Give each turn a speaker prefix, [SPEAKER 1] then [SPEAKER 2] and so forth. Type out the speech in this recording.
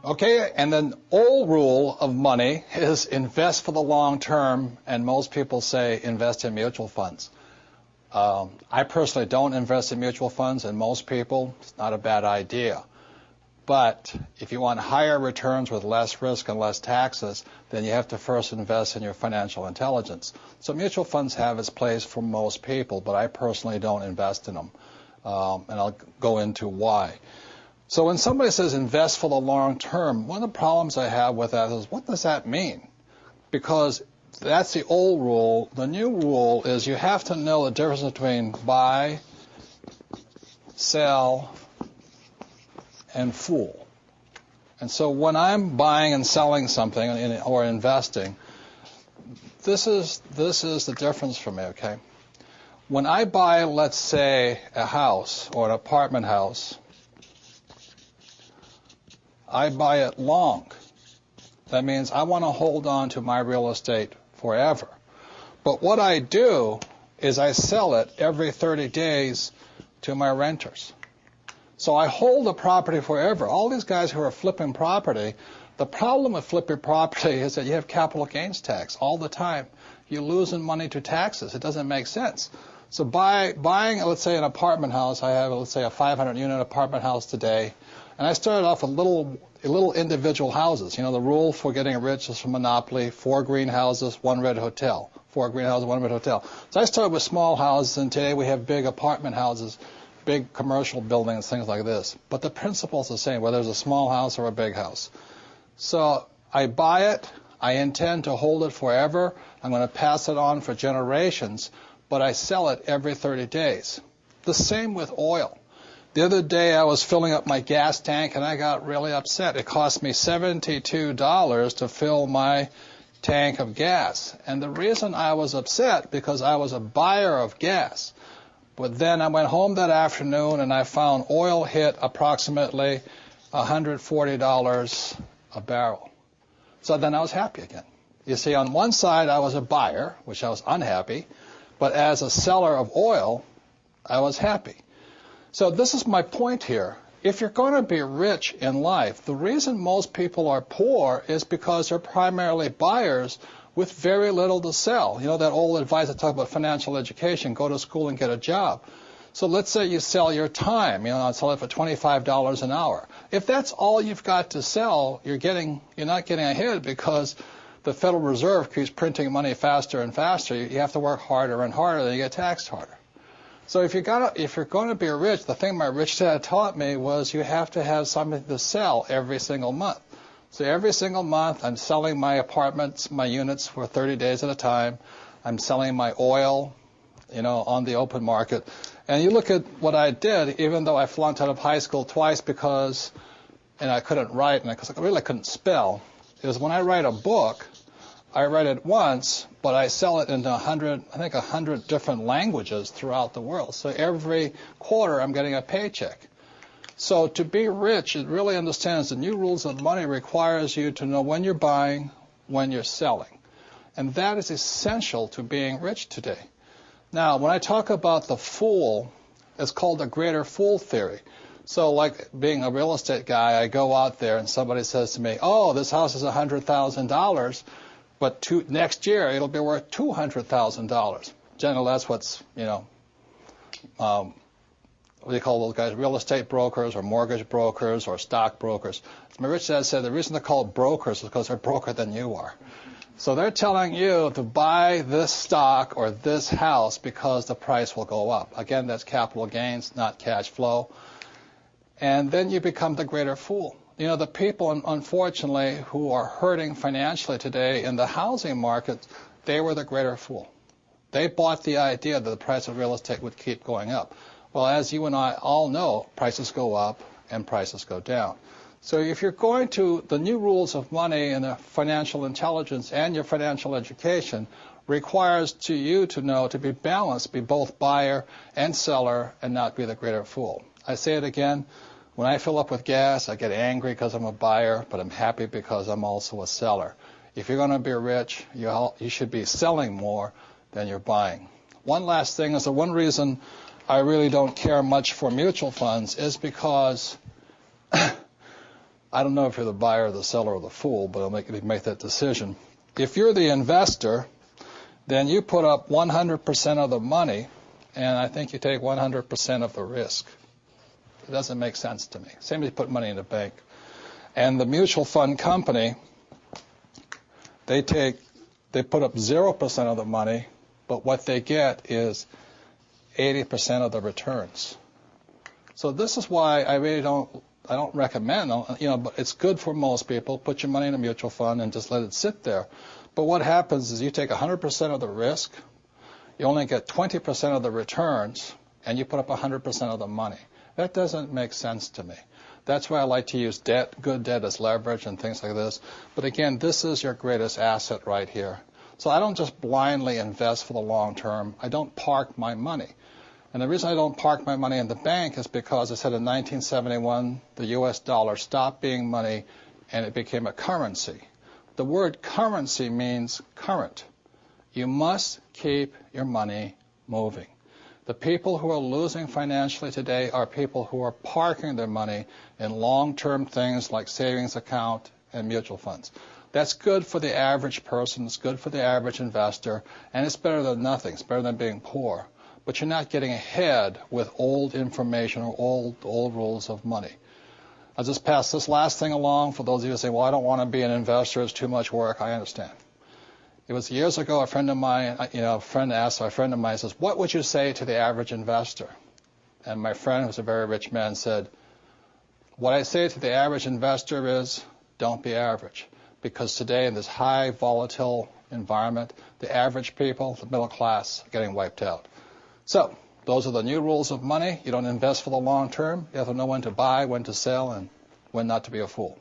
[SPEAKER 1] Okay, and then old rule of money is invest for the long term, and most people say invest in mutual funds. I personally don't invest in mutual funds, and most people, it's not a bad idea. But if you want higher returns with less risk and less taxes, then you have to first invest in your financial intelligence. So mutual funds have its place for most people, but I personally don't invest in them, and I'll go into why. So when somebody says invest for the long term, one of the problems I have with that is, what does that mean? Because that's the old rule. The new rule is you have to know the difference between buy, sell, and fool. And so when I'm buying and selling something or investing, this is the difference for me, okay? When I buy, let's say, a house or an apartment house, I buy it long. That means I want to hold on to my real estate forever. But what I do is I sell it every 30 days to my renters. So I hold the property forever. All these guys who are flipping property, the problem with flipping property is that you have capital gains tax all the time. You're losing money to taxes. It doesn't make sense. So buying, let's say, an apartment house, I have, let's say, a 500-unit apartment house today, and I started off with little individual houses. You know, the rule for getting rich is from Monopoly: 4 greenhouses, 1 red hotel. 4 greenhouses, 1 red hotel. So I started with small houses, and today we have big apartment houses, big commercial buildings, things like this. But the principle is the same, whether it's a small house or a big house. So I buy it. I intend to hold it forever. I'm going to pass it on for generations, but I sell it every 30 days. The same with oil. The other day I was filling up my gas tank and I got really upset. It cost me $72 to fill my tank of gas. And the reason I was upset, because I was a buyer of gas. But then I went home that afternoon and I found oil hit approximately $140 a barrel. So then I was happy again. You see, on one side I was a buyer, which I was unhappy, but as a seller of oil, I was happy. So this is my point here. If you're going to be rich in life, the reason most people are poor is because they're primarily buyers with very little to sell. You know that old advice I talk about financial education: go to school and get a job. So let's say you sell your time, I'll sell it for $25 an hour. If that's all you've got to sell, you're not getting ahead, because the Federal Reserve keeps printing money faster and faster. You have to work harder and harder, then you get taxed harder. So if you're going to be rich, the thing my rich dad taught me was you have to have something to sell every single month. So every single month I'm selling my apartments, my units for 30 days at a time. I'm selling my oil, on the open market. And you look at what I did, even though I flunked out of high school twice and I couldn't write, and I really couldn't spell, is when I write a book, I write it once, but I sell it into 100 different languages throughout the world. So every quarter I'm getting a paycheck. So to be rich, it really understands the new rules of money requires you to know when you're buying, when you're selling. And that is essential to being rich today. Now, when I talk about the fool, it's called the greater fool theory. So like being a real estate guy, I go out there and somebody says to me, oh, this house is $100,000. But next year, it'll be worth $200,000. Generally, that's what's, what do you call those guys? Real estate brokers or mortgage brokers or stock brokers. As my rich dad said, the reason they're called brokers is because they're broker than you are. So they're telling you to buy this stock or this house because the price will go up. Again, that's capital gains, not cash flow. And then you become the greater fool. The people, unfortunately, who are hurting financially today in the housing market, they were the greater fool. They bought the idea that the price of real estate would keep going up. Well, as you and I all know, prices go up and prices go down. So if you're going to, the new rules of money and the financial intelligence and your financial education requires you to know to be balanced, be both buyer and seller, and not be the greater fool. I say it again. When I fill up with gas, I get angry because I'm a buyer, but I'm happy because I'm also a seller. If you're going to be rich, you should be selling more than you're buying. One last thing is the one reason I really don't care much for mutual funds is because I don't know if you're the buyer, the seller, or the fool, but I'll make that decision. If you're the investor, then you put up 100% of the money, and I think you take 100% of the risk. It doesn't make sense to me. Same as you put money in the bank. And the mutual fund company, they put up 0% of the money, but what they get is 80% of the returns. So this is why I really don't recommend, but it's good for most people. Put your money in a mutual fund and just let it sit there. But what happens is you take 100% of the risk, you only get 20% of the returns, and you put up 100% of the money. That doesn't make sense to me. That's why I like to use debt, good debt as leverage and things like this. But again, this is your greatest asset right here. So I don't just blindly invest for the long term. I don't park my money. And the reason I don't park my money in the bank is because I said in 1971, the U.S. dollar stopped being money and it became a currency. The word currency means current. You must keep your money moving. The people who are losing financially today are people who are parking their money in long-term things like savings account and mutual funds. That's good for the average person. It's good for the average investor. And it's better than nothing. It's better than being poor. But you're not getting ahead with old information or old rules of money. I'll just pass this last thing along for those of you who say, well, I don't want to be an investor. It's too much work. I understand. It was years ago, a friend of mine, a friend of mine says, what would you say to the average investor? And my friend, who's a very rich man, said, what I say to the average investor is, don't be average. Because today, in this high volatile environment, the average people, the middle class, are getting wiped out. So those are the new rules of money. You don't invest for the long term. You have to know when to buy, when to sell, and when not to be a fool.